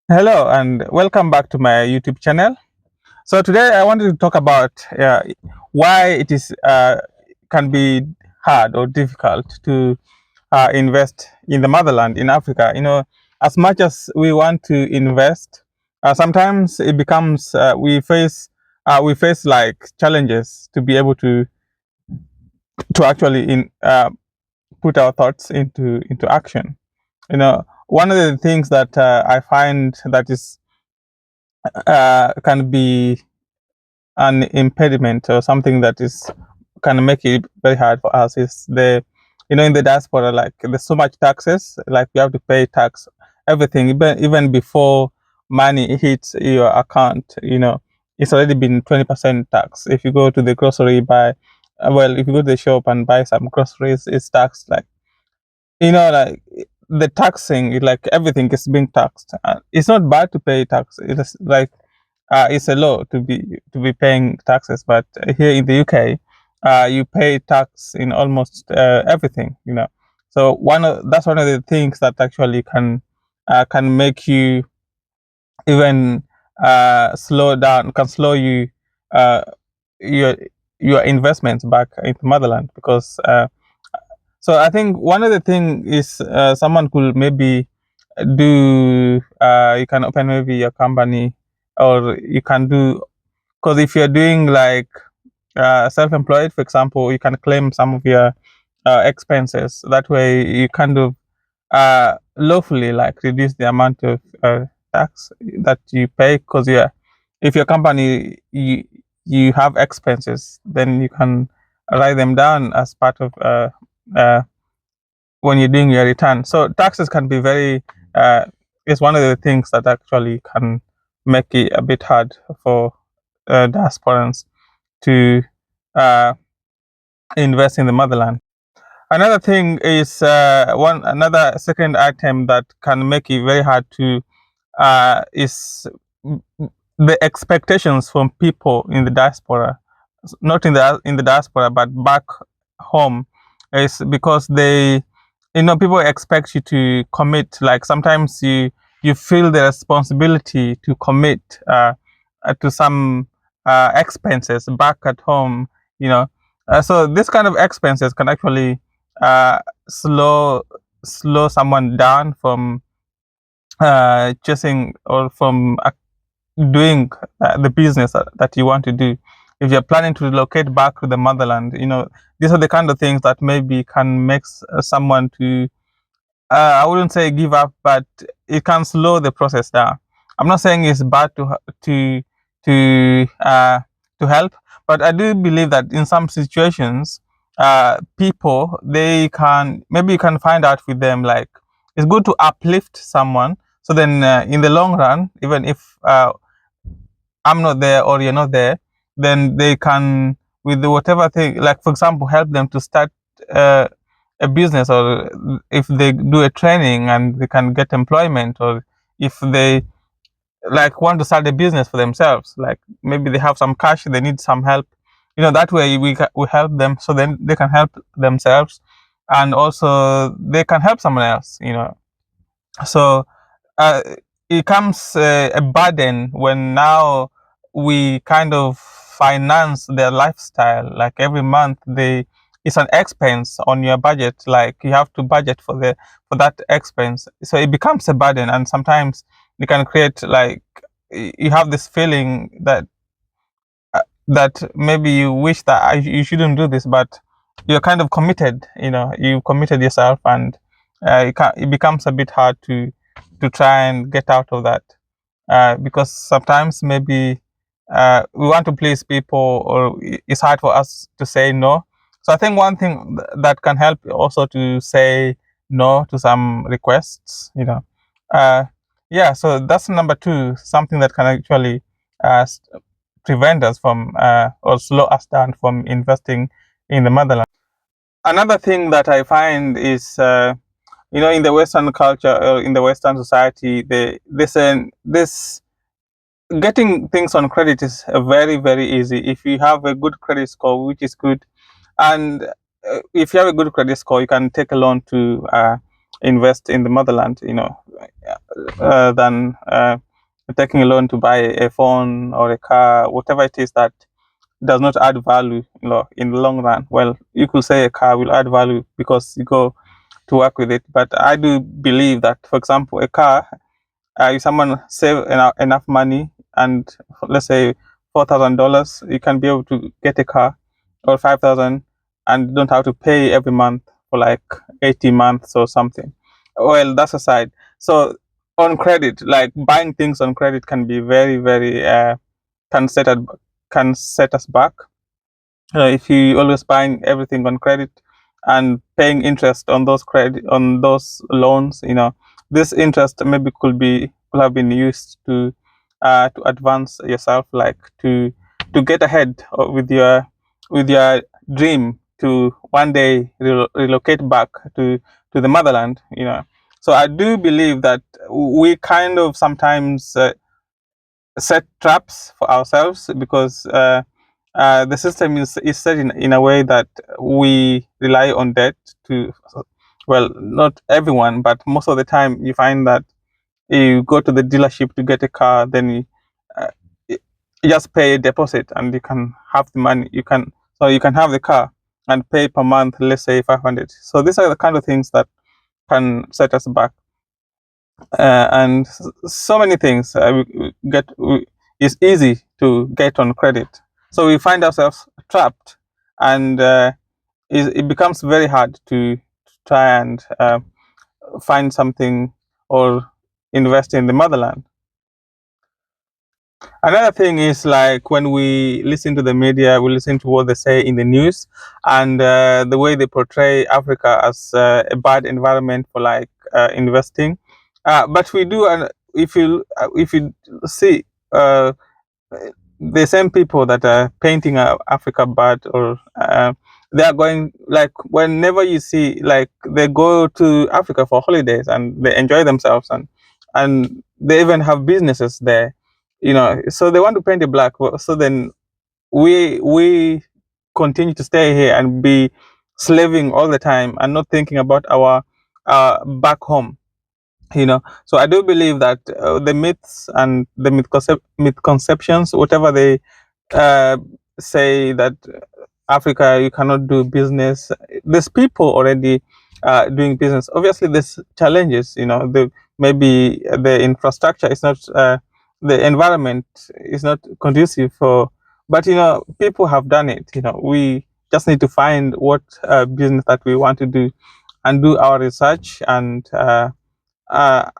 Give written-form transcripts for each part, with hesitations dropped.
Hello and welcome back to my YouTube channel. So today I wanted to talk about why it is can be hard or difficult to invest in the motherland in Africa. As much as we want to invest, sometimes it becomes we face like challenges to be able to actually put our thoughts into action. One of the things that I find that is can be an impediment or something that is can make it very hard for us is in the diaspora, like there's so much taxes, like you have to pay tax everything, even before money hits your account. It's already been 20% tax. If you go to the grocery buy, well, if you go to the shop and buy some groceries, it's taxed like like the taxing, like everything is being taxed. It's not bad to pay tax. It's like it's a law to be paying taxes, but here in the UK, you pay tax in almost everything. So that's one of the things that actually can make you even can slow you uh, your your investments back into motherland because. So I think one of the thing is someone could maybe do you can open maybe a company, or you can do, because if you're doing like self-employed, for example, you can claim some of your expenses. That way you kind of lawfully like reduce the amount of tax that you pay, because if your company you have expenses, then you can write them down as part of uh, when you're doing your return. So taxes can be very is one of the things that actually can make it a bit hard for diasporans to uh, invest in the motherland. Another thing is another second item that can make it very hard to is the expectations from people in the diaspora, not in the diaspora, but back home, is because people expect you to commit. Like sometimes you feel the responsibility to commit to some expenses back at home. You know, so this kind of expenses can actually uh, slow slow someone down from chasing or from doing the business that you want to do. If you're planning to relocate back to the motherland, these are the kind of things that maybe can make someone to, I wouldn't say give up, but it can slow the process down. I'm not saying it's bad to to uh, to help, but I do believe that in some situations, people they can maybe you can find out with them, like it's good to uplift someone. So then, in the long run, even if I'm not there or you're not there, then they can, with whatever thing, like for example, help them to start uh, a business, or if they do a training and they can get employment, or if they like want to start a business for themselves, like maybe they have some cash, they need some help. That way we help them, so then they can help themselves, and also they can help someone else. So uh, it comes a burden when now we kind of finance their lifestyle. Like every month, it's an expense on your budget. Like you have to budget for that expense. So it becomes a burden, and sometimes you can create like you have this feeling that maybe you wish that you shouldn't do this, but you're kind of committed. You committed yourself, and it becomes a bit hard to try and get out of that, because sometimes maybe we want to please people, or it's hard for us to say no. So I think one thing that can help also to say no to some requests. Uh, yeah. So that's number two, something that can actually uh, prevent us from or slow us down from investing in the motherland. Another thing that I find is, in the Western culture or in the Western society, this getting things on credit is very, very easy if you have a good credit score, which is good. And if you have a good credit score, you can take a loan to invest in the motherland, than taking a loan to buy a phone or a car, whatever it is that does not add value, in the long run. Well, you could say a car will add value because you go to work with it, but I do believe that, for example, a car, if someone save enough money, and let's say $4,000, you can be able to get a car, or 5,000, and don't have to pay every month for like 80 months or something. Well, that's aside. So on credit, like buying things on credit can be very, very can set us can set us back. If you always buying everything on credit and paying interest on those loans, this interest maybe could have been used to advance yourself, like to get ahead with your dream to one day relocate back to the motherland. So I do believe that we kind of sometimes set traps for ourselves, because the system is set in a way that we rely on debt to, well, not everyone, but most of the time you find that you go to the dealership to get a car, then uh, you just pay a deposit and you can have the money. You can have the car and pay per month, let's say 500. So these are the kind of things that can set us back, and so many things it's easy to get on credit, so we find ourselves trapped, and it becomes very hard to try and find something or invest in the motherland. Another thing is, like, when we listen to the media, we listen to what they say in the news, and the way they portray Africa as a bad environment for, like, investing. But we do, and if you see, uh, the same people that are painting Africa bad, or they are going, like, whenever you see, like, they go to Africa for holidays and they enjoy themselves, and they even have businesses there, so they want to paint it black. So then we continue to stay here and be slaving all the time and not thinking about our back home. So I do believe that the myths and the misconceptions, whatever they uh, say, that Africa, you cannot do business. There's people already doing business. Obviously, there's challenges. Maybe the infrastructure is not, the environment is not conducive for, but people have done it. We just need to find what business that we want to do, and do our research, and I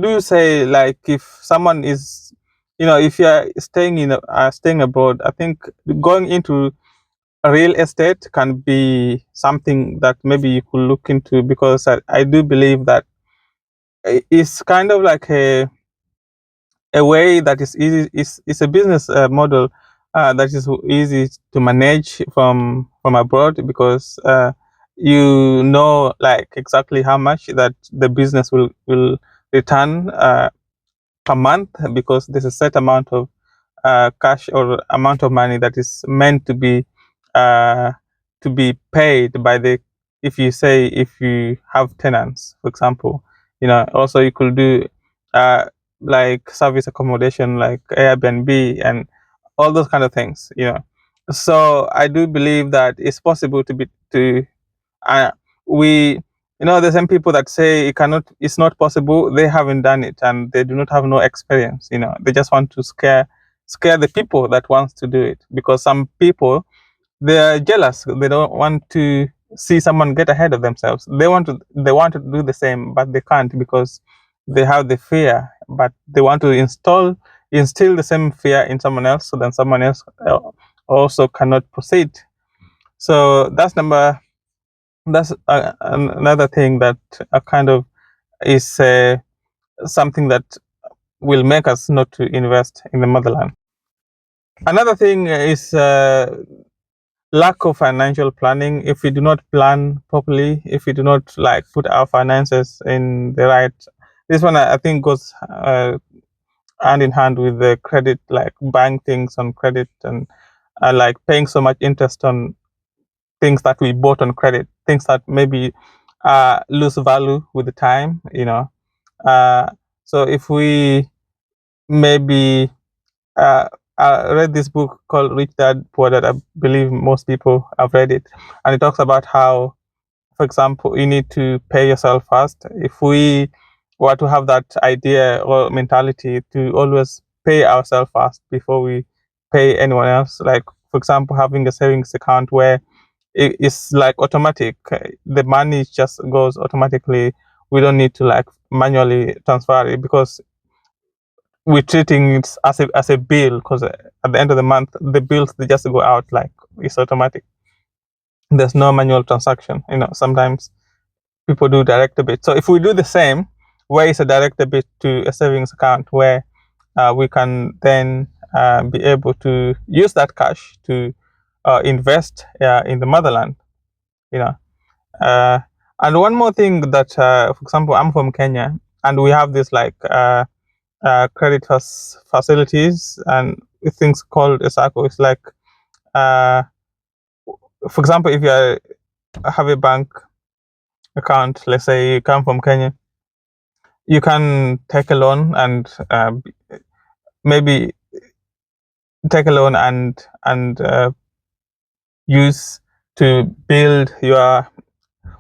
do say, like, if someone is, if you are staying abroad, I think going into real estate can be something that maybe you could look into, because I do believe that it's kind of like a way that is easy. It's a business model that is easy to manage from abroad, because like, exactly how much that the business will return per month, because there's a set amount of cash, or amount of money that is meant uh, to be paid by the, if you have tenants, for example. Also, you could do uh, like service accommodation, like Airbnb and all those kind of things. So I do believe that it's possible to uh, we the same people that say it's not possible, they haven't done it, and they do not have no experience. They just want to scare the people that wants to do it, because some people, they're jealous. They don't want to see someone get ahead of themselves. They want to do the same, but they can't, because they have the fear, but they want to instill the same fear in someone else, so then someone else also cannot proceed. So that's another thing that kind of is something that will make us not to invest in the motherland. Another thing is lack of financial planning. If we do not plan properly, if we do not, like, put our finances in the right, this one I think goes hand in hand with the credit, like buying things on credit, and like paying so much interest on things that we bought on credit, things that maybe lose value with the time, uh, so if we maybe I read this book called Rich Dad Poor Dad. I believe most people have read it, and it talks about how, for example, you need to pay yourself first. If we were to have that idea or mentality to always pay ourselves first before we pay anyone else, like for example, having a savings account where it's like automatic, the money just goes automatically. We don't need to like manually transfer it because we're treating it as a bill, because at the end of the month the bills, they just go out like it's automatic. There's no manual transaction. Sometimes people do direct debit. So if we do the same, where is a direct debit to a savings account where we can then be able to use that cash to invest in the motherland, you know. Uh, and one more thing that, for example, I'm from Kenya, and we have this like credit facilities and things called a circle. It's like, uh, for example, if have a bank account, let's say you come from Kenya, you can take a loan and maybe take a loan and use to build your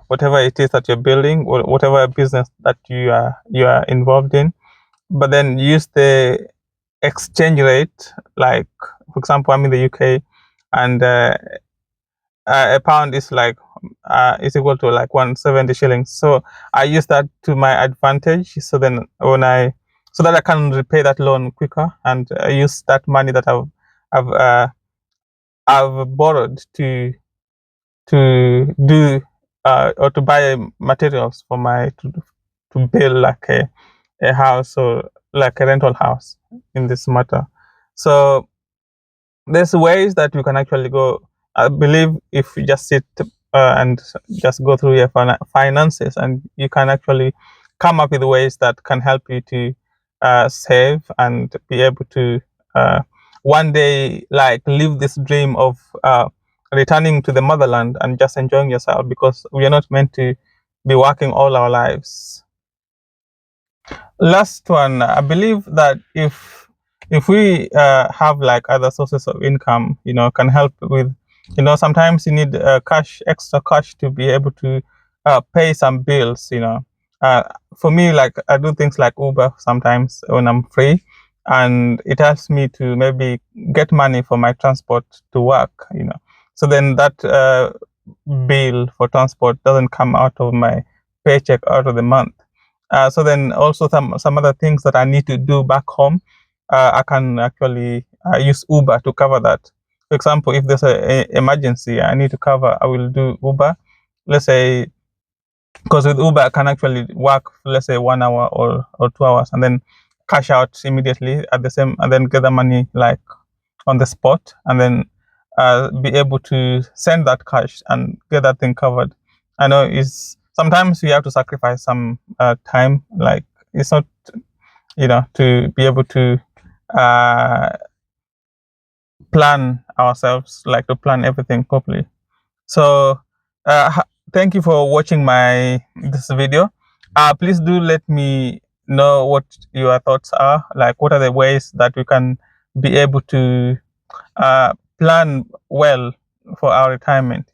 whatever it is that you're building, or whatever business that you are involved in. But then use the exchange rate, like for example, I'm in the UK, and a pound is like is equal to like 170 shillings. So I use that to my advantage. So then so that I can repay that loan quicker, and use that money that I've uh, I've borrowed to do or to buy materials for to build like a house, or like a rental house in this matter. So there's ways that you can actually go. I believe if you just sit and just go through your finances, and you can actually come up with ways that can help you to save and be able to uh, one day like live this dream of returning to the motherland and just enjoying yourself, because we are not meant to be working all our lives. Last one, I believe that if we have like other sources of income, can help with, sometimes you need extra cash to be able to pay some bills. Uh, for me, like I do things like Uber sometimes when I'm free, and it helps me to maybe get money for my transport to work. So then that bill for transport doesn't come out of my paycheck out of the month. So then also some other things that I need to do back home, I can actually use Uber to cover that. For example, if there's a emergency I need to cover, I will do Uber. Let's say, because with Uber I can actually work, let's say 1 hour or 2 hours, and then cash out immediately at the same, and then get the money like on the spot, and then be able to send that cash and get that thing covered. I know is sometimes we have to sacrifice some time, like it's not, to be able to uh, plan ourselves, like to plan everything properly. So thank you for watching this video. Please do let me know what your thoughts are, like what are the ways that we can be able to plan well for our retirement.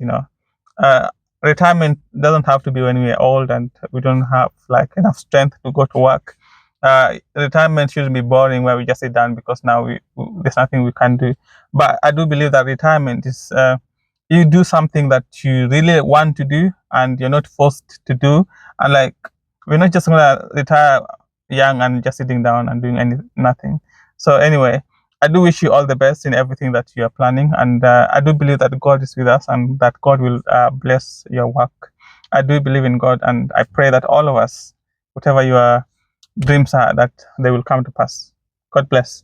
Uh, Retirement doesn't have to be when we're old and we don't have like enough strength to go to work. Retirement shouldn't be boring where we just sit down because now there's nothing we can do. But I do believe that retirement is you do something that you really want to do and you're not forced to do. And like, we're not just gonna retire young and just sitting down and doing nothing. So anyway, I do wish you all the best in everything that you are planning, and I do believe that God is with us and that God will bless your work. I do believe in God, and I pray that all of us, whatever your dreams are, that they will come to pass. God bless.